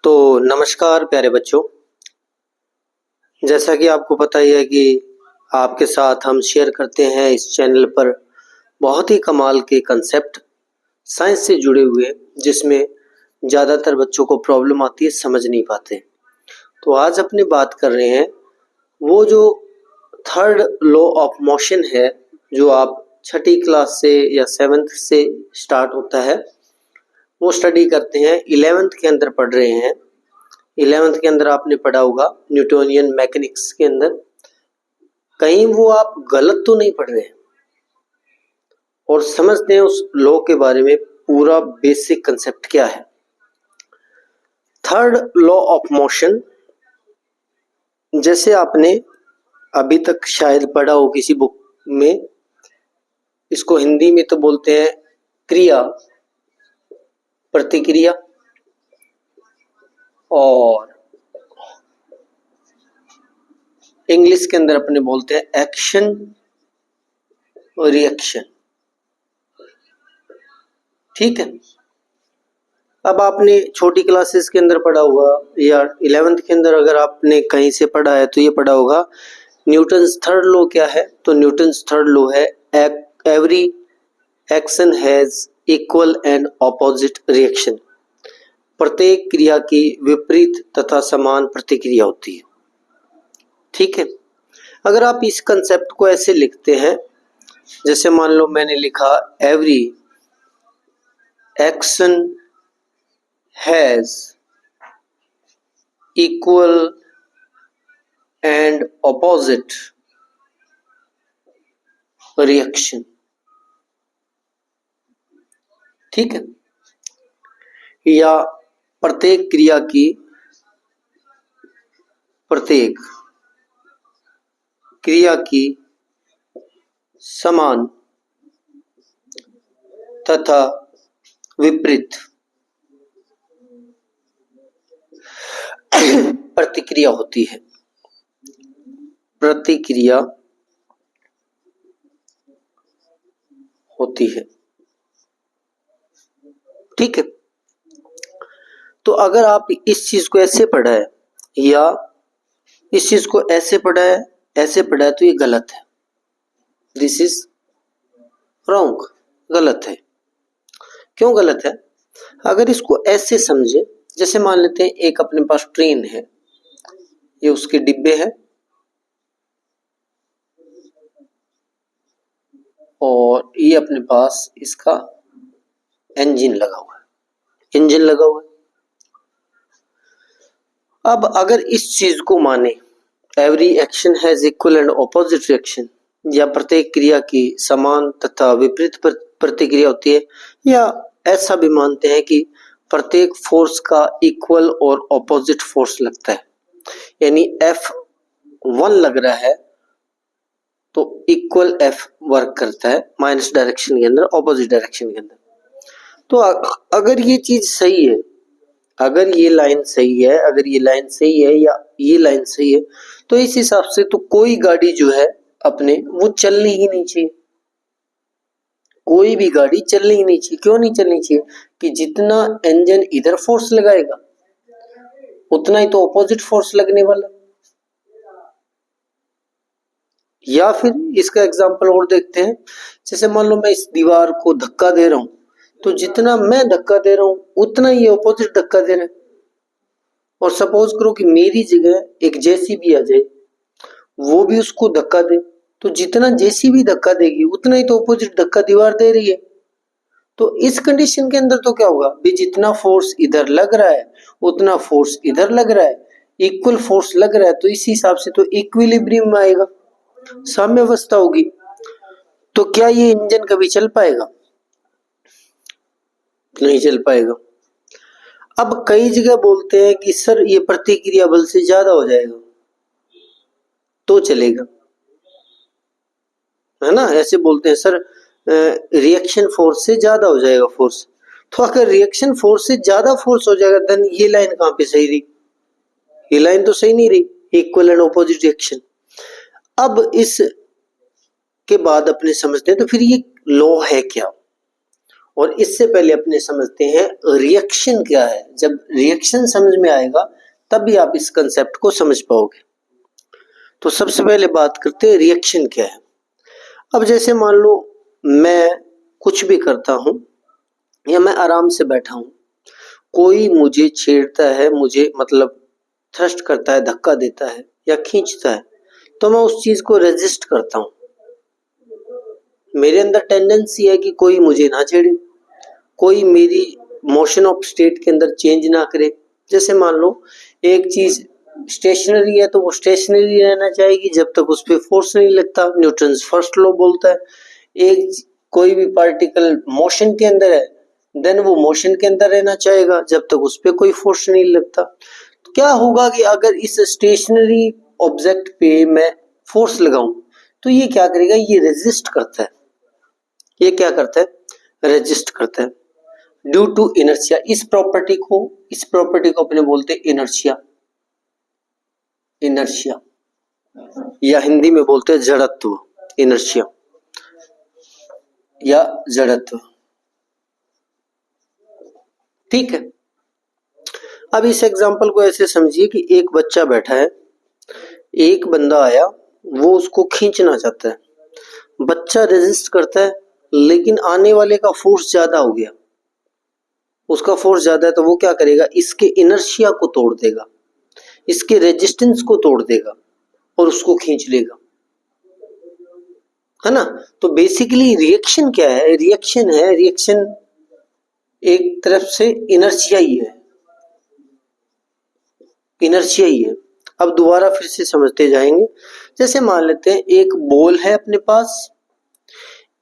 तो नमस्कार प्यारे बच्चों। जैसा कि आपको पता ही है कि आपके साथ हम शेयर करते हैं इस चैनल पर बहुत ही कमाल के कंसेप्ट साइंस से जुड़े हुए, जिसमें ज़्यादातर बच्चों को प्रॉब्लम आती है, समझ नहीं पाते। तो आज अपनी बात कर रहे हैं वो जो थर्ड लॉ ऑफ मोशन है, जो आप छठी क्लास से या 7th से स्टार्ट होता है, वो स्टडी करते हैं। 11th के अंदर पढ़ रहे हैं। 11th के अंदर आपने पढ़ा होगा न्यूटोनियन मैकेनिक्स के अंदर। कहीं वो आप गलत तो नहीं पढ़ रहे हैं और समझते हैं उस लॉ के बारे में पूरा बेसिक कंसेप्ट क्या है। थर्ड लॉ ऑफ मोशन, जैसे आपने अभी तक शायद पढ़ा हो किसी बुक में, इसको हिंदी में तो बोलते हैं क्रिया प्रतिक्रिया, और इंग्लिश के अंदर अपने बोलते हैं एक्शन और रिएक्शन। ठीक है। अब आपने छोटी क्लासेस के अंदर पढ़ा हुआ या 11th के अंदर अगर आपने कहीं से पढ़ा है तो ये पढ़ा होगा न्यूटन्स थर्ड लॉ क्या है। तो न्यूटन्स थर्ड लॉ है every action has equal and opposite reaction. प्रत्येक क्रिया की विपरीत तथा समान प्रतिक्रिया होती है। ठीक है। अगर आप इस कंसेप्ट को ऐसे लिखते हैं, जैसे मान लो मैंने लिखा every action has equal and opposite reaction. ठीक है। या प्रत्येक क्रिया की समान तथा विपरीत प्रतिक्रिया होती है। ठीक है। तो अगर आप इस चीज को ऐसे पढ़ा है या इस चीज को ऐसे पढ़ा है तो ये गलत है। दिस इज रॉन्ग, गलत है। क्यों गलत है? अगर इसको ऐसे समझे, जैसे मान लेते हैं एक अपने पास ट्रेन है, ये उसके डिब्बे हैं और ये अपने पास इसका इंजन लगा हुआ है। अब अगर इस चीज को माने every action has equal and opposite reaction, या प्रत्येक क्रिया की समान तथा विपरीत प्रतिक्रिया होती है, या ऐसा भी मानते हैं कि प्रत्येक फोर्स का इक्वल और ऑपोजिट फोर्स लगता है, यानी F1 लग रहा है तो इक्वल F वर्क करता है माइनस डायरेक्शन के अंदर, ऑपोजिट डायरेक्शन के अंदर। तो अगर ये चीज सही है, अगर ये लाइन सही है, या ये लाइन सही है, तो इस हिसाब से तो कोई गाड़ी जो है अपने वो चलनी ही नहीं चाहिए। कोई भी गाड़ी चलनी ही नहीं चाहिए। क्यों नहीं चलनी चाहिए? कि जितना इंजन इधर फोर्स लगाएगा उतना ही तो ऑपोजिट फोर्स लगने वाला। या फिर इसका एग्जांपल और देखते हैं, जैसे मान लो मैं इस दीवार को धक्का दे रहा हूं, तो जितना मैं धक्का दे रहा हूं उतना ही ऑपोजिट धक्का दे रहा है। और सपोज करो कि मेरी जगह एक जेसीबी आ जाए, वो भी उसको धक्का दे, तो जितना जेसीबी धक्का देगी उतना ही तो ऑपोजिट धक्का दीवार दे रही है। तो इस कंडीशन के अंदर तो क्या होगा भी, जितना फोर्स इधर लग रहा है उतना फोर्स इधर लग रहा है, इक्वल फोर्स लग रहा है, तो इस हिसाब से तो इक्विलिब्रियम में आएगा, साम्यावस्था होगी। तो क्या ये इंजन कभी चल पाएगा? नहीं चल पाएगा। अब कई जगह बोलते हैं कि सर ये प्रतिक्रिया बल से ज्यादा हो जाएगा तो चलेगा, है ना? ऐसे बोलते हैं सर रिएक्शन फोर्स से ज्यादा हो जाएगा फोर्स। तो अगर रिएक्शन फोर्स से ज्यादा फोर्स हो जाएगा, देन ये लाइन कहां पे सही रही? ये लाइन तो सही नहीं रही, इक्वल एंड ऑपोजिट रिएक्शन। अब इस के बाद अपने समझते हैं तो फिर ये लॉ है क्या, और इससे पहले अपने समझते हैं रिएक्शन क्या है। जब रिएक्शन समझ में आएगा तभी आप इस कंसेप्ट को समझ पाओगे। तो सबसे पहले बात करते हैं रिएक्शन क्या है। अब जैसे मान लो मैं कुछ भी करता हूं या मैं आराम से बैठा हूं, कोई मुझे छेड़ता है, मुझे मतलब थ्रस्ट करता है, धक्का देता है या खींचता है, तो मैं उस चीज को रेजिस्ट करता हूं। मेरे अंदर टेंडेंसी है कि कोई मुझे ना छेड़े, कोई मेरी मोशन ऑफ स्टेट के अंदर चेंज ना करे। जैसे मान लो एक चीज स्टेशनरी है तो वो स्टेशनरी रहना चाहेगी जब तक उस पर फोर्स नहीं लगता, न्यूटन्स फर्स्ट लॉ बोलता है। एक कोई भी पार्टिकल मोशन के अंदर है देन वो मोशन के अंदर रहना चाहेगा जब तक उस पर कोई फोर्स नहीं लगता। तो क्या होगा कि अगर इस स्टेशनरी ऑब्जेक्ट पे मैं फोर्स लगाऊं तो ये क्या करेगा, ये रेजिस्ट करता है। ये क्या करता है, रेजिस्ट करता है ड्यू टू इनर्शिया। इस प्रॉपर्टी को अपने बोलते हैं इनर्शिया। इनर्शिया या हिंदी में बोलते हैं जड़त्व, इनर्शिया या जड़त्व। ठीक है, अब इस एग्जांपल को ऐसे समझिए कि एक बच्चा बैठा है, एक बंदा आया, वो उसको खींचना चाहता है, बच्चा रेजिस्ट करता है लेकिन आने वाले का फोर्स ज्यादा हो गया, उसका फोर्स ज्यादा है तो वो क्या करेगा, इसके इनर्शिया को तोड़ देगा, इसके रेजिस्टेंस को तोड़ देगा और उसको खींच लेगा, है ना। तो बेसिकली रिएक्शन क्या है, रिएक्शन एक तरफ से इनर्शिया ही है, इनर्शिया ही है। अब दोबारा फिर से समझते जाएंगे। जैसे मान लेते हैं एक बॉल है अपने पास,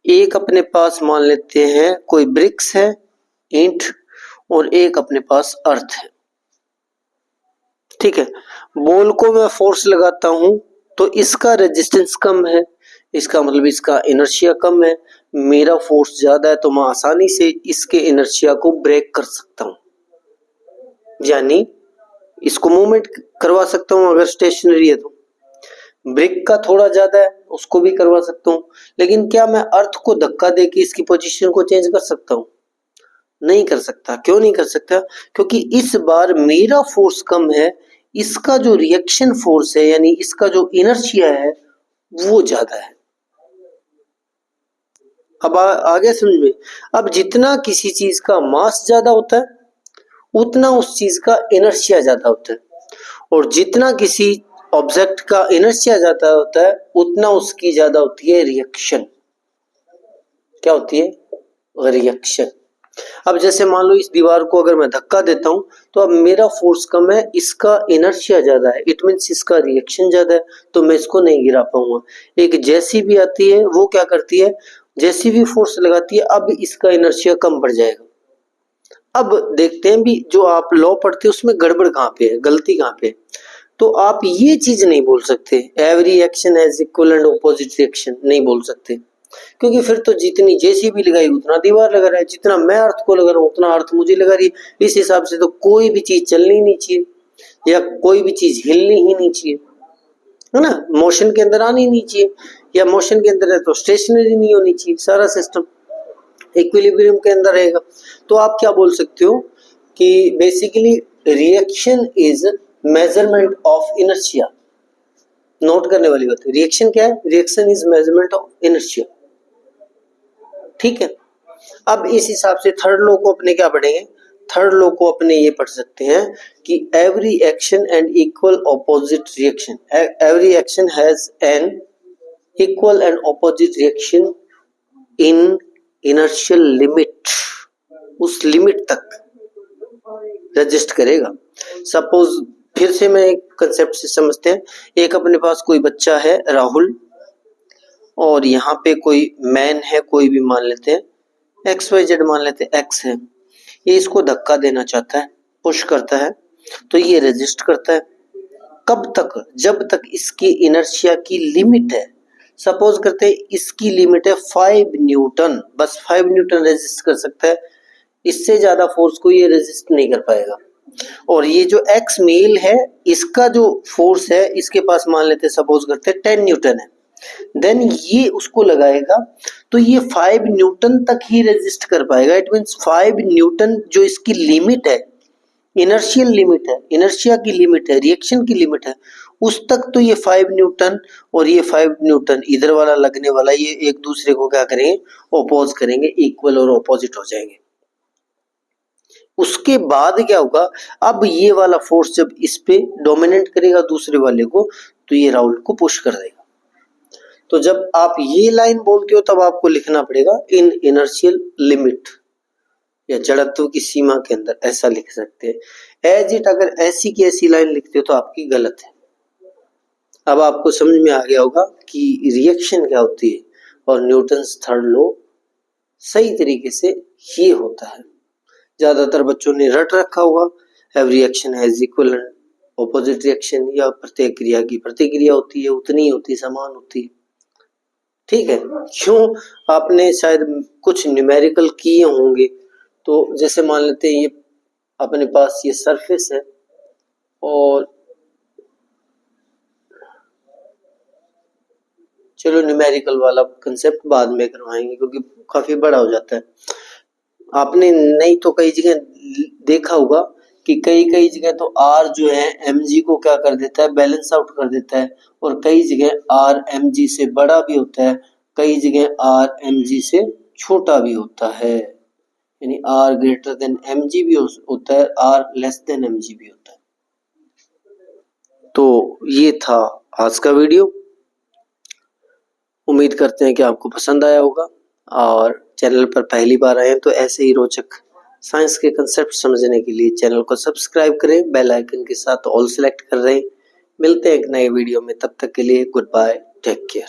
एक अपने पास मान लेते हैं कोई ब्रिक्स है, ईंट, और एक अपने पास अर्थ है। ठीक है, बॉल को मैं फोर्स लगाता हूं तो इसका रेजिस्टेंस कम है, इसका मतलब इसका इनर्शिया कम है, मेरा फोर्स ज्यादा है तो मैं आसानी से इसके इनर्शिया को ब्रेक कर सकता हूं, यानी इसको मूवमेंट करवा सकता हूं। अगर स्टेशनरी है तो ब्रिक का थोड़ा ज्यादा है, उसको भी करवा सकता हूं, लेकिन क्या मैं अर्थ को धक्का देके इसकी पोजीशन को चेंज कर सकता हूं? नहीं कर सकता। क्यों नहीं कर सकता? क्योंकि इस बार मेरा फोर्स कम है, इसका जो रिएक्शन फोर्स है यानी इसका जो इनर्शिया है वो ज्यादा है। अब आगे समझ में, अब जितना किसी चीज का मास ज्यादा होता है उतना उस चीज का इनर्शिया ज्यादा होता है, और जितना किसी ऑब्जेक्ट का इनर्शिया ज्यादा होता है उतना उसकी ज्यादा होती है रिएक्शन। क्या होती है? रिएक्शन। अब जैसे मान लो इस दीवार को अगर मैं धक्का देता हूं तो अब मेरा फोर्स कम है, इसका इनर्शिया ज्यादा है, इट मींस इसका रिएक्शन ज्यादा है, तो मैं इसको नहीं गिरा पाऊंगा। एक जेसीबी आती है, वो क्या करती है, जेसीबी फोर्स लगाती है, अब इसका इनर्शिया कम पड़ जाएगा। अब देखते हैं भी जो आप लॉ पढ़ते हैं उसमें गड़बड़ कहाँ पे है, गलती कहाँ पे है। तो आप ये चीज नहीं बोल सकते every action has equal and opposite reaction, नहीं बोल सकते, क्योंकि फिर तो जितनी जेसीबी लगाई उतना दीवार लगा रहा है, जितना मैं अर्थ को लगा रहा हूं उतना अर्थ मुझे लगा रही है। इस हिसाब से तो कोई भी चीज चलनी नहीं चाहिए या कोई भी चीज हिलनी ही नहीं चाहिए, है ना, मोशन के अंदर आनी नहीं चाहिए, या मोशन के अंदर है तो स्टेशनरी नहीं होनी चाहिए, सारा सिस्टम इक्विलिब्रियम के अंदर रहेगा। तो आप क्या बोल सकते हो कि basically reaction is measurement of inertia. Note करने वाली बात है, रिएक्शन क्या है, reaction is measurement of inertia. ठीक है, अब इस हिसाब से थर्ड लॉ को अपने क्या पढ़ेंगे, थर्ड लॉ को अपने ये पढ़ सकते हैं कि every action and equal opposite reaction, every action has an equal and opposite reaction in inertial limit, उस लिमिट तक रजिस्ट करेगा। सपोज फिर से मैं एक कंसेप्ट से समझते हैं, एक अपने पास कोई बच्चा है राहुल, और यहाँ पे कोई मैन है, कोई भी मान लेते हैं XYZ, मान लेते हैं X है, ये इसको धक्का देना चाहता है, पुश करता है, तो ये रेजिस्ट करता है। कब तक? जब तक इसकी इनर्शिया की लिमिट है। सपोज करते हैं इसकी लिमिट है 5 न्यूटन, बस 5 न्यूटन रेजिस्ट कर सकता है, इससे ज्यादा फोर्स को ये रेजिस्ट नहीं कर पाएगा। और ये जो एक्स मेल है इसका जो फोर्स है इसके पास मान लेते हैं सपोज करते हैं 10 न्यूटन है, देन ये उसको लगाएगा तो ये 5 न्यूटन तक ही रेजिस्ट कर पाएगा। इट मीन्स 5 न्यूटन जो इसकी लिमिट है, इनर्शियल लिमिट है, इनर्शिया की लिमिट है, रिएक्शन की लिमिट है, उस तक तो ये 5 न्यूटन और ये 5 न्यूटन इधर वाला लगने वाला, ये एक दूसरे को क्या करेंगे, ओपोज करेंगे, इक्वल और ऑपोजिट हो जाएंगे। उसके बाद क्या होगा, अब ये वाला फोर्स जब इस पे डोमिनेट करेगा दूसरे वाले को, तो ये राउल्ट को पुश कर देगा। तो जब आप ये लाइन बोलते हो तब आपको लिखना पड़ेगा इन इनर्शियल लिमिट या जड़त्व की सीमा के अंदर, ऐसा लिख सकते हैं। एज इट अगर ऐसी की ऐसी लाइन लिखते हो तो आपकी गलत है। अब आपको समझ में आ गया होगा कि रिएक्शन क्या होती है और न्यूटन्स थर्ड लॉ सही तरीके से ये होता है। ज्यादातर बच्चों ने रट रखा होगा, every reaction has equivalent opposite reaction, या प्रत्येक क्रिया की प्रतिक्रिया होती है, उतनी होती, समान होती है। ठीक है, क्यों, आपने शायद कुछ न्यूमेरिकल किए होंगे। तो जैसे मान लेते हैं ये अपने पास ये सरफेस है और चलो न्यूमेरिकल वाला कंसेप्ट बाद में करवाएंगे क्योंकि काफी बड़ा हो जाता है। आपने नहीं तो कई जगह देखा होगा कि कई कई जगह तो आर जो है mg को क्या कर देता है, बैलेंस आउट कर देता है, और कई जगह आर mg से बड़ा भी होता है, कई जगह आर mg से छोटा भी होता है, यानी आर ग्रेटर देन mg भी होता है, आर लेस देन mg भी होता है। तो ये था आज का वीडियो, उम्मीद करते हैं कि आपको पसंद आया होगा, और चैनल पर पहली बार आए हैं तो ऐसे ही रोचक साइंस के कंसेप्ट समझने के लिए चैनल को सब्सक्राइब करें, बेल आइकन के साथ ऑल सेलेक्ट कर रहे हैं। मिलते हैं एक नए वीडियो में, तब तक के लिए गुड बाय, टेक केयर।